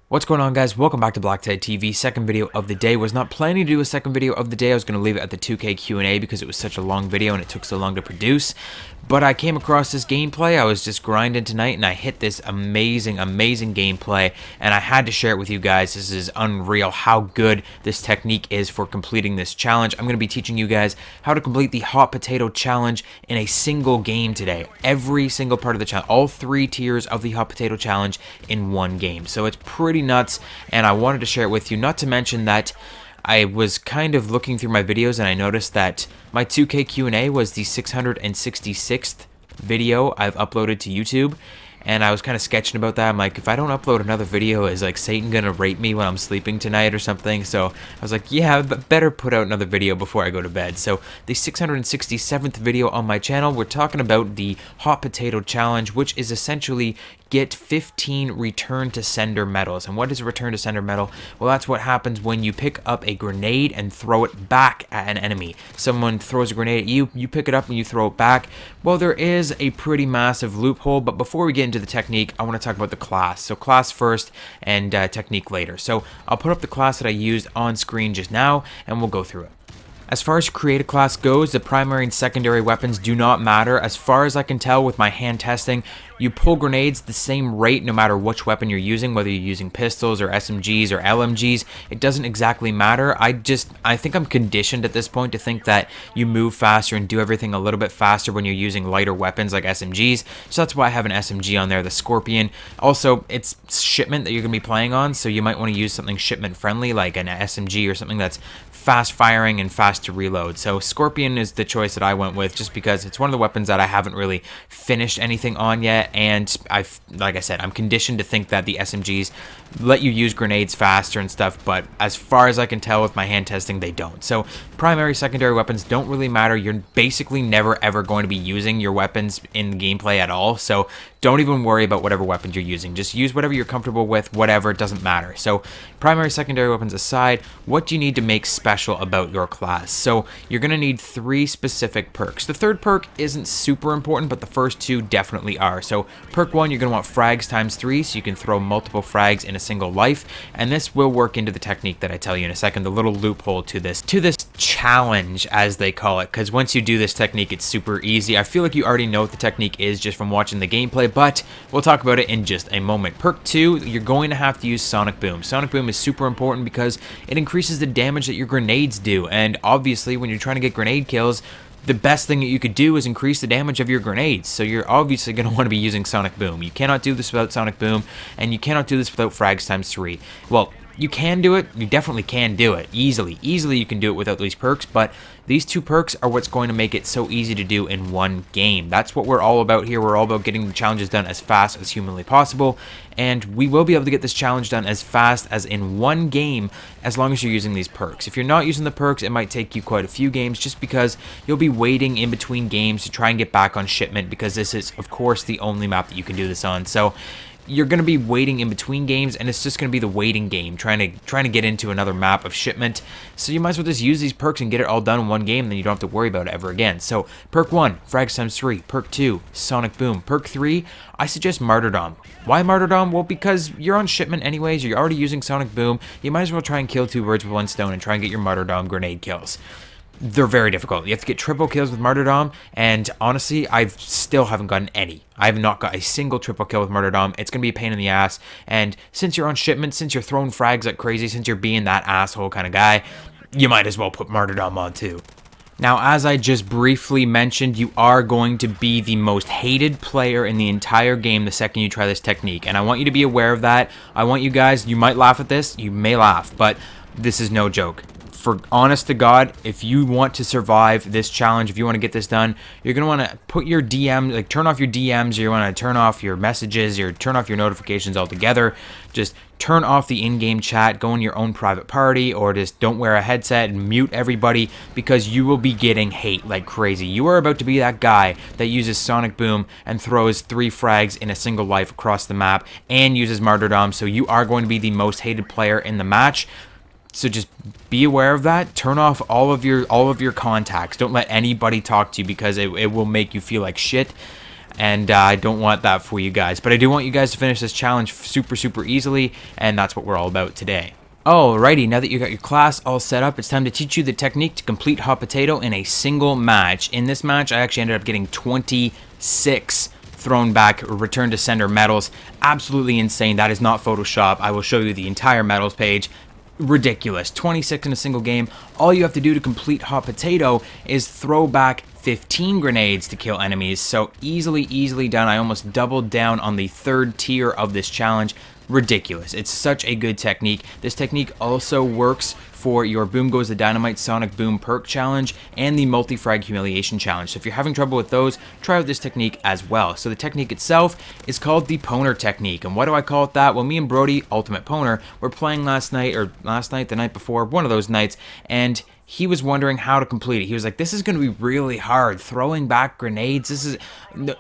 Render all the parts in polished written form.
What's going on, guys? Welcome back to BlackTideTV. Second video of the day. Was not planning to do a second video of the day. I was going to leave it at the 2K Q&A because it was such a long video and it took so long to produce. But I came across this gameplay. I was just grinding tonight and I hit this amazing gameplay and I had to share it with you guys. This is unreal how good this technique is for completing this challenge. I'm going to be teaching you guys how to complete the Hot Potato Challenge in a single game today. Every single part of the challenge, all 3 tiers of the Hot Potato Challenge in one game. So it's pretty nuts and I wanted to share it with you. Not to mention that I was kind of looking through my videos and I noticed that my 2K Q&A was the 666th video I've uploaded to YouTube. And I was kind of sketching about that. I'm like, if I don't upload another video, is like Satan gonna rape me when I'm sleeping tonight or something? So I was like, yeah, but better put out another video before I go to bed. So the 667th video on my channel, we're talking about the Hot Potato Challenge, which is essentially get 15 return to sender medals. And what is a return to sender medal? Well, that's what happens when you pick up a grenade and throw it back at an enemy. Someone throws a grenade at you, you pick it up and you throw it back. Well, there is a pretty massive loophole, but before we get into the technique, I want to talk about the class. So class first and technique later. So I'll put up the class that I used on screen just now and we'll go through it. As far as create a class goes, the primary and secondary weapons do not matter. As far as I can tell with my hand testing, you pull grenades the same rate no matter which weapon you're using, whether you're using pistols or SMGs or LMGs. It doesn't exactly matter. I think I'm conditioned at this point to think that you move faster and do everything a little bit faster when you're using lighter weapons like SMGs. So that's why I have an SMG on there, the Scorpion. Also, it's shipment that you're going to be playing on, so you might want to use something shipment friendly like an SMG or something that's fast firing and fast to reload. So Scorpion is the choice that I went with just because it's one of the weapons that I haven't really finished anything on yet, and like I said, I'm conditioned to think that the SMGs let you use grenades faster and stuff, but as far as I can tell with my hand testing, they don't. So primary, secondary weapons don't really matter. You're basically never ever going to be using your weapons in gameplay at all, so don't even worry about whatever weapons you're using. Just use whatever you're comfortable with, whatever, it doesn't matter. So primary, secondary weapons aside, what do you need to make special about your class? So you're going to need 3 specific perks. The third perk isn't super important, but the first 2 definitely are. So perk 1, you're going to want frags times 3, so you can throw multiple frags in a single life, and this will work into the technique that I tell you in a second, the little loophole to this challenge, as they call it, because once you do this technique, it's super easy. I feel like you already know what the technique is just from watching the gameplay, but we'll talk about it in just a moment. Perk 2, you're going to have to use Sonic Boom. Sonic Boom is super important because it increases the damage that your grenades do, and obviously when you're trying to get grenade kills, the best thing that you could do is increase the damage of your grenades. So you're obviously going to want to be using Sonic Boom. You cannot do this without Sonic Boom, and you cannot do this without frags times 3. Well, you can do it. You definitely can do it. Easily you can do it without these perks, but these 2 perks are what's going to make it so easy to do in one game. That's what we're all about here. We're all about getting the challenges done as fast as humanly possible, and we will be able to get this challenge done as fast as in one game as long as you're using these perks. If you're not using the perks, it might take you quite a few games just because you'll be waiting in between games to try and get back on shipment, because this is, of course, the only map that you can do this on. So you're going to be waiting in between games, and it's just going to be the waiting game, trying to get into another map of shipment. So you might as well just use these perks and get it all done in one game, and then you don't have to worry about it ever again. So perk 1, frags times 3. Perk 2, Sonic Boom. Perk 3, I suggest Martyrdom. Why Martyrdom? Well, because you're on shipment anyways, you're already using Sonic Boom, you might as well try and kill 2 birds with 1 stone and try and get your Martyrdom grenade kills. They're very difficult. You have to get triple kills with Martyrdom, and honestly, I still haven't gotten any. I have not got a single triple kill with Martyrdom. It's going to be a pain in the ass, and since you're on shipment, since you're throwing frags like crazy, since you're being that asshole kind of guy, you might as well put Martyrdom on too. Now, as I just briefly mentioned, you are going to be the most hated player in the entire game the second you try this technique, and I want you to be aware of that. I want you guys, you might laugh at this, you may laugh, but this is no joke. For honest to God, if you want to survive this challenge, if you want to get this done, you're going to want to put your DM, like turn off your DMs, you want to turn off your messages, or turn off your notifications altogether. Just turn off the in-game chat, go in your own private party, or just don't wear a headset and mute everybody, because you will be getting hate like crazy. You are about to be that guy that uses Sonic Boom and throws 3 frags in a single life across the map and uses Martyrdom, so you are going to be the most hated player in the match. So just be aware of that. Turn off all of your contacts. Don't let anybody talk to you, because it will make you feel like shit. and I don't want that for you guys. But I do want you guys to finish this challenge super easily, and that's what we're all about today. Alrighty, now that you got your class all set up, it's time to teach you the technique to complete Hot Potato in a single match. In this match, I actually ended up getting 26 thrown back return to sender medals. Absolutely insane. That is not Photoshop. I will show you the entire medals page. Ridiculous. 26 in a single game. All you have to do to complete Hot Potato is throw back 15 grenades to kill enemies. So easily done. I almost doubled down on the third tier of this challenge. Ridiculous. It's such a good technique. This technique also works for your Boom Goes the Dynamite Sonic Boom perk challenge and the Multi-frag Humiliation challenge. So if you're having trouble with those, try out this technique as well. So the technique itself is called the Poner technique. And why do I call it that? Well, me and Brody, Ultimate Poner, were playing the night before, one of those nights, and he was wondering how to complete it. He was like, this is going to be really hard. Throwing back grenades,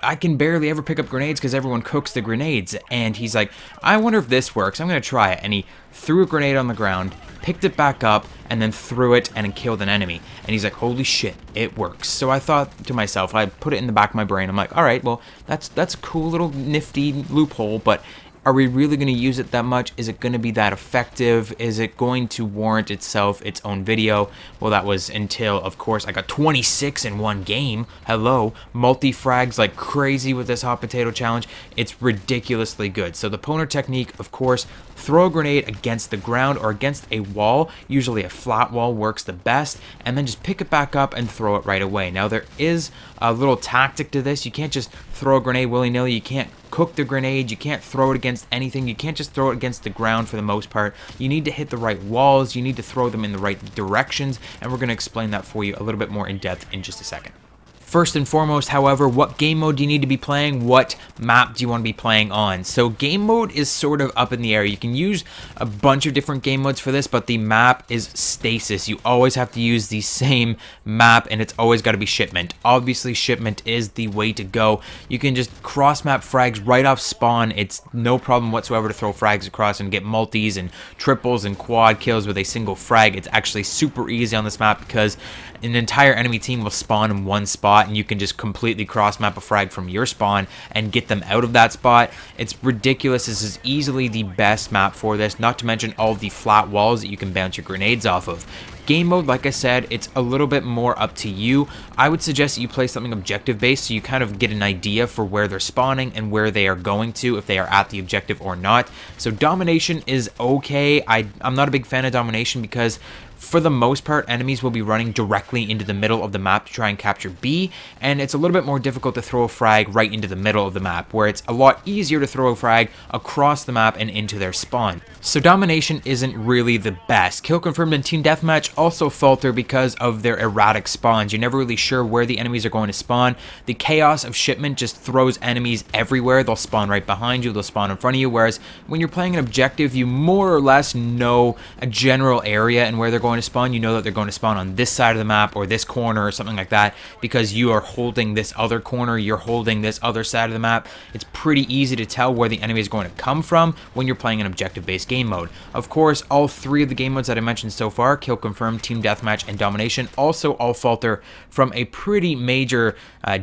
I can barely ever pick up grenades because everyone cooks the grenades. And he's like, I wonder if this works. I'm going to try it. And he threw a grenade on the ground, picked it back up, and then threw it and killed an enemy. And he's like, holy shit, it works. So I thought to myself, I put it in the back of my brain. I'm like, all right, well, that's a cool little nifty loophole, but are we really going to use it that much? Is it going to be that effective? Is it going to warrant itself its own video? Well, that was until, of course, I got 26 in one game. Hello. Multi-frags like crazy with this Hot Potato challenge. It's ridiculously good. So the Poner technique, of course, throw a grenade against the ground or against a wall. Usually a flat wall works the best. And then just pick it back up and throw it right away. Now, there is a little tactic to this. You can't just throw a grenade willy-nilly. You can't cook the grenade. You can't throw it against anything. You can't just throw it against the ground for the most part. You need to hit the right walls. You need to throw them in the right directions. And we're going to explain that for you a little bit more in depth in just a second. First and foremost, however, what game mode do you need to be playing? What map do you want to be playing on? So game mode is sort of up in the air. You can use a bunch of different game modes for this, but the map is stasis. You always have to use the same map, and it's always got to be shipment. Obviously, shipment is the way to go. You can just cross-map frags right off spawn. It's no problem whatsoever to throw frags across and get multis and triples and quad kills with a single frag. It's actually super easy on this map because an entire enemy team will spawn in one spot, and you can just completely cross-map a frag from your spawn and get them out of that spot. It's ridiculous. This is easily the best map for this, not to mention all the flat walls that you can bounce your grenades off of. Game mode, like I said, it's a little bit more up to you. I would suggest that you play something objective based so you kind of get an idea for where they're spawning and where they are going to, if they are at the objective or not. So domination is okay. I'm not a big fan of domination because for the most part, enemies will be running directly into the middle of the map to try and capture B, and it's a little bit more difficult to throw a frag right into the middle of the map, where it's a lot easier to throw a frag across the map and into their spawn. So domination isn't really the best. Kill confirmed and team deathmatch also falter because of their erratic spawns. You're never really sure where the enemies are going to spawn. The chaos of shipment just throws enemies everywhere. They'll spawn right behind you, they'll spawn in front of you, whereas when you're playing an objective, you more or less know a general area and where they're going to spawn. You know that they're going to spawn on this side of the map or this corner or something like that because you are holding this other corner, you're holding this other side of the map. It's pretty easy to tell where the enemy is going to come from when you're playing an objective-based game mode. Of course, all three of the game modes that I mentioned so far, kill confirmed, team deathmatch, and domination, also all falter from a pretty major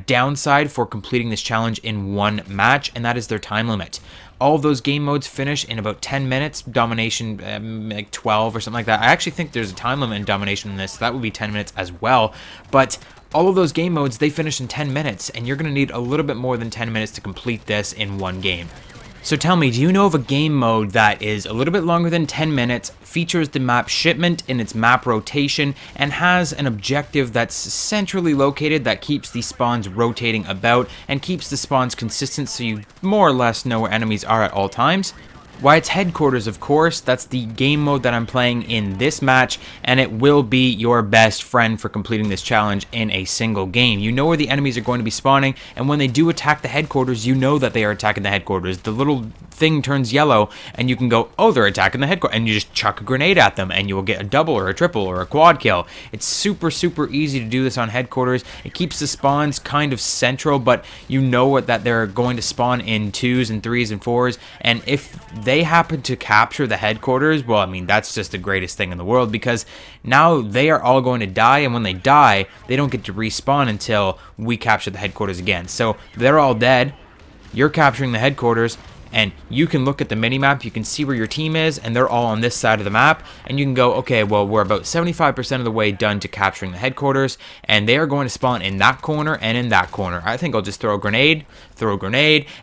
downside for completing this challenge in one match, and that is their time limit. All of those game modes finish in about 10 minutes, domination like 12 or something like that. I actually think there's a time limit in domination in this, so that would be 10 minutes as well. But all of those game modes, they finish in 10 minutes, and you're going to need a little bit more than 10 minutes to complete this in one game. So tell me, do you know of a game mode that is a little bit longer than 10 minutes, features the map shipment in its map rotation, and has an objective that's centrally located that keeps the spawns rotating about and keeps the spawns consistent so you more or less know where enemies are at all times? Why, it's headquarters, of course. That's the game mode that I'm playing in this match, and it will be your best friend for completing this challenge in a single game. You know where the enemies are going to be spawning, and when they do attack the headquarters, you know that they are attacking the headquarters. The little thing turns yellow, and you can go, oh, they're attacking the headquarters, and you just chuck a grenade at them, and you will get a double or a triple or a quad kill. It's super easy to do this on headquarters. It keeps the spawns kind of central, but you know that they're going to spawn in 2s and 3s and 4s, and if they they happen to capture the headquarters, well, I mean, that's just the greatest thing in the world, because now they are all going to die, and when they die, they don't get to respawn until we capture the headquarters again. So they're all dead, you're capturing the headquarters, and you can look at the minimap, you can see where your team is, and they're all on this side of the map, and you can go, okay, well, we're about 75% of the way done to capturing the headquarters, and they are going to spawn in that corner and in that corner. I think I'll just throw a grenade,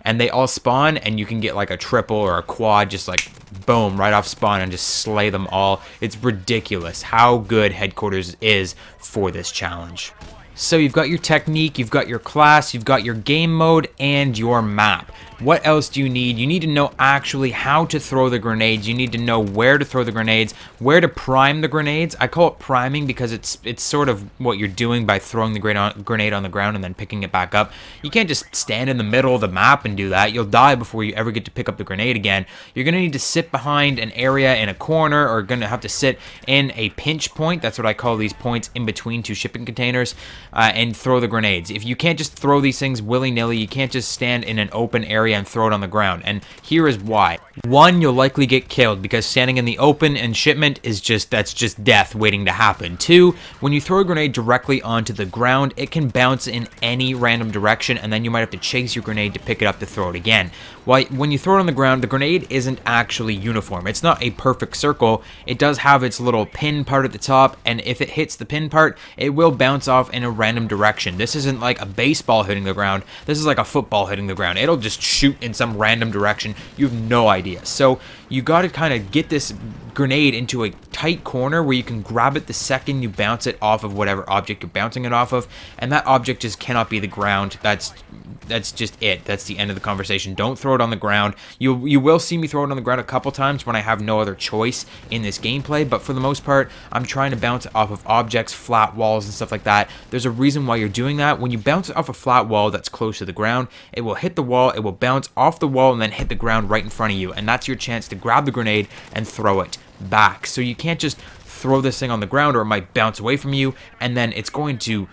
and they all spawn, and you can get like a triple or a quad, just like boom, right off spawn, and just slay them all. It's ridiculous how good headquarters is for this challenge. So you've got your technique, you've got your class, you've got your game mode, and your map. What else do you need? You need to know actually how to throw the grenades. You need to know where to throw the grenades, where to prime the grenades. I call it priming because it's sort of what you're doing by throwing the grenade on the ground and then picking it back up. You can't just stand in the middle of the map and do that. You'll die before you ever get to pick up the grenade again. You're going to need to sit behind an area in a corner, or going to have to sit in a pinch point. That's what I call these points in between two shipping containers, and throw the grenades. If you can't just throw these things willy-nilly, you can't just stand in an open area and throw it on the ground, and here is why. One, you'll likely get killed because standing in the open and shipment is that's just death waiting to happen. Two, when you throw a grenade directly onto the ground, it can bounce in any random direction, and then you might have to chase your grenade to pick it up to throw it again. When you throw it on the ground, the grenade isn't actually uniform. It's not a perfect circle. It does have its little pin part at the top, and if it hits the pin part, it will bounce off in a random direction. This isn't like a baseball hitting the ground. This is like a football hitting the ground. It'll just shoot in some random direction. You have no idea. So you got to kind of get this grenade into a tight corner where you can grab it the second you bounce it off of whatever object you're bouncing it off of, and that object just cannot be the ground. That's just it. That's the end of the conversation. Don't throw it on the ground. You will see me throw it on the ground a couple times when I have no other choice in this gameplay, but for the most part, I'm trying to bounce it off of objects, flat walls, and stuff like that. There's a reason why you're doing that. When you bounce it off a flat wall that's close to the ground, it will hit the wall, it will bounce off the wall, and then hit the ground right in front of you, and that's your chance to grab the grenade and throw it back. So you can't just throw this thing on the ground, or it might bounce away from you, and then it's going to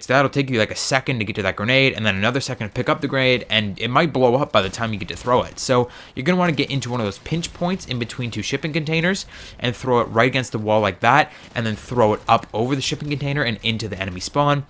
that'll take you like a second to get to that grenade, and then another second to pick up the grenade, and it might blow up by the time you get to throw it. So you're going to want to get into one of those pinch points in between two shipping containers and throw it right against the wall like that, and then throw it up over the shipping container and into the enemy spawn.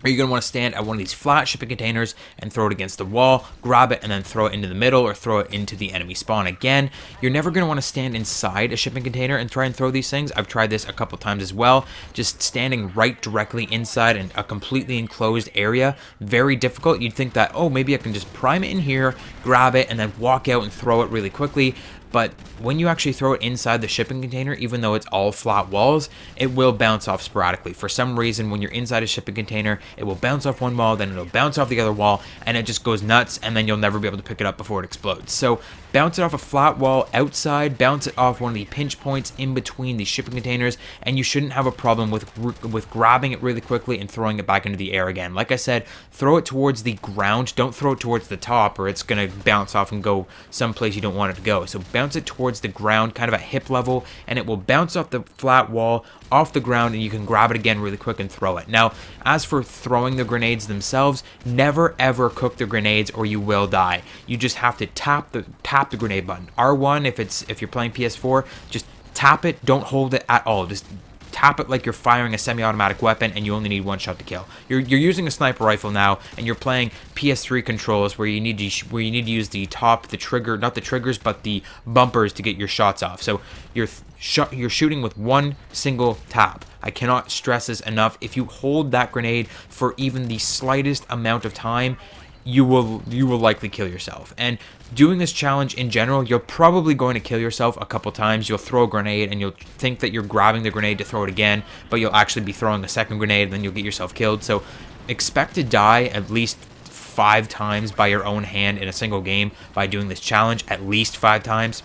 Or you're going to want to stand at one of these flat shipping containers and throw it against the wall, grab it, and then throw it into the middle or throw it into the enemy spawn again. You're never going to want to stand inside a shipping container and try and throw these things. I've tried this a couple times as well. Just standing right directly inside a completely enclosed area. Very difficult. You'd think that, oh, maybe I can just prime it in here, grab it, and then walk out and throw it really quickly. But when you actually throw it inside the shipping container, even though it's all flat walls, it will bounce off sporadically. For some reason, when you're inside a shipping container, it will bounce off one wall, then it'll bounce off the other wall, and it just goes nuts, and then you'll never be able to pick it up before it explodes. So bounce it off a flat wall outside, bounce it off one of the pinch points in between the shipping containers, and you shouldn't have a problem with grabbing it really quickly and throwing it back into the air again. Like I said, throw it towards the ground. Don't throw it towards the top, or it's going to bounce off and go someplace you don't want it to go. So bounce it towards the ground, kind of at hip level, and it will bounce off the flat wall, off the ground, and you can grab it again really quick and throw it. Now, as for throwing the grenades themselves, never ever cook the grenades or you will die. You just have to tap the grenade button. R1 if you're playing PS4, just tap it, don't hold it at all. Just tap it like you're firing a semi-automatic weapon, and you only need one shot to kill. You're using a sniper rifle now, and you're playing PS3 controls where you need to use the trigger, not the triggers, but the bumpers to get your shots off. So you're shooting with one single tap. I cannot stress this enough. If you hold that grenade for even the slightest amount of time, you will likely kill yourself. And doing this challenge in general, you're probably going to kill yourself a couple times. You'll throw a grenade and you'll think that you're grabbing the grenade to throw it again, but you'll actually be throwing a second grenade, and then you'll get yourself killed. So expect to die at least 5 times by your own hand in a single game by doing this challenge, at least 5 times.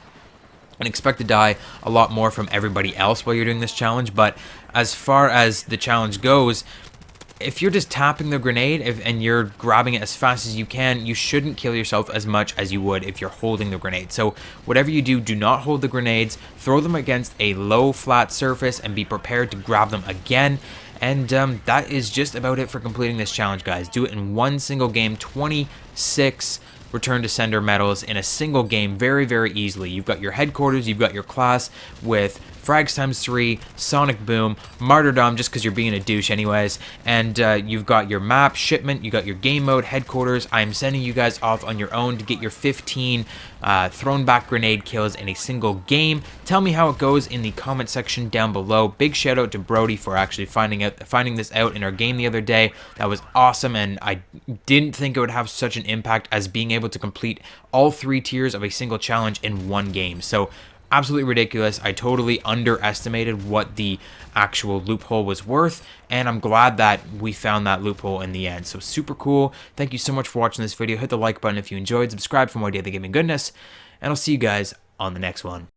And expect to die a lot more from everybody else while you're doing this challenge. But as far as the challenge goes, if you're just tapping the grenade and you're grabbing it as fast as you can, you shouldn't kill yourself as much as you would if you're holding the grenade. So whatever you do not hold the grenades, throw them against a low flat surface, and be prepared to grab them again. And that is just about it for completing this challenge, guys. Do it in one single game, 26 return to sender medals in a single game very, very easily. You've got your headquarters, you've got your class with frags times 3, sonic boom, martyrdom just because you're being a douche anyways, and you've got your map, shipment, you got your game mode, headquarters. I'm sending you guys off on your own to get your 15 thrown back grenade kills in a single game. Tell me how it goes in the comment section down below. Big shout out to Brody for actually finding this out in our game the other day. That was awesome, and I didn't think it would have such an impact as being able to complete all 3 tiers of a single challenge in one game. So absolutely ridiculous. I totally underestimated what the actual loophole was worth, and I'm glad that we found that loophole in the end. So super cool. Thank you so much for watching this video. Hit the like button if you enjoyed, subscribe for more daily gaming goodness, and I'll see you guys on the next one.